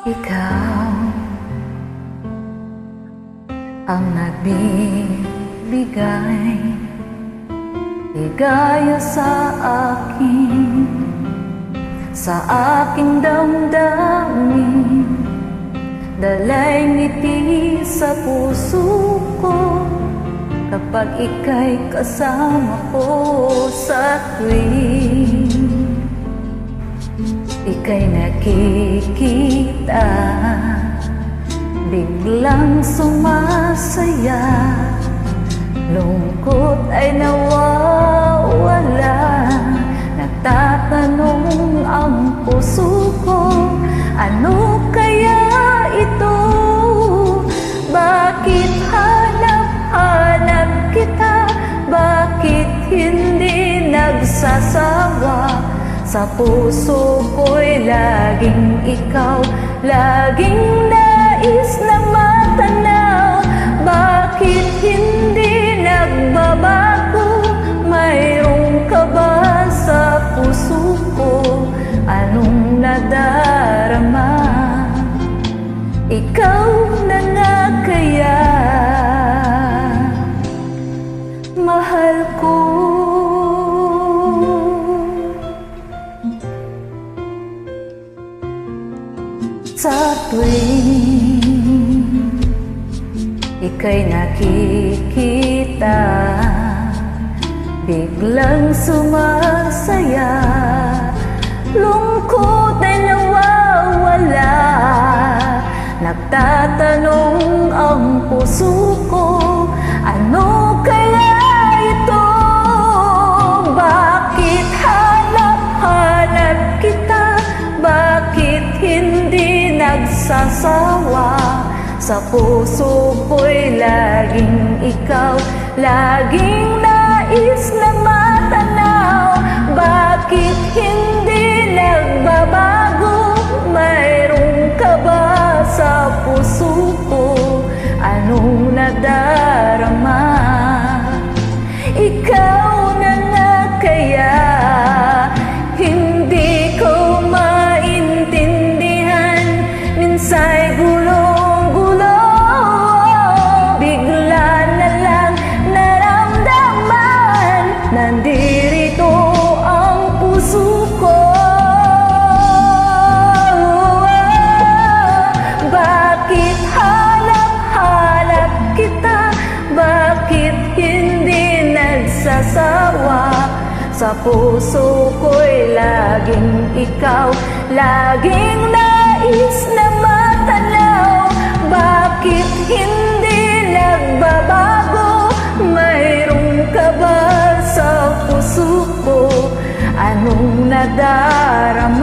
Ikaw ang nagbibigay ligaya sa akin, sa aking damdamin, dalay ngiti sa puso ko kapag ika'y kasama ko sa tuwing ika'y nakikita, biglang sumasaya, lungkot ay nawawala. Nagtatanong ang puso ko, ano kaya ito? Bakit hanap-hanap kita? Bakit hindi nagsasawa? Sa puso ko'y laging ikaw, laging nais na matanaw. Bakit hindi nagbabago? Mayroon ka ba sa puso ko? Anong nadarama? Ikaw na nga kaya mahal ko. Sa tuwing ika'y nakikita, biglang sumasaya, lungkot ay nawawala. Nagtatanong ang puso ko, ano kaya ito? Bakit hanap-hanap kita? Bakit hindi nagsasawa? Sa puso ko'y laging ikaw, laging nais na matanaw. Bakit hindi nagbabago? Mayroon ka ba sa puso ko? Anong nadarama? Ikaw na nga kaya hindi ko maintindihan. Minsa'y gulong-gulo, bigla na lang naramdaman, nandirito ang puso ko. Bakit hanap-hanap kita? Bakit hindi nagsasawa? Sa puso ko'y laging ikaw, laging nais na matanaw. Bakit hindi nagbabago? Mayroon ka ba sa puso ko? Anong nadarama?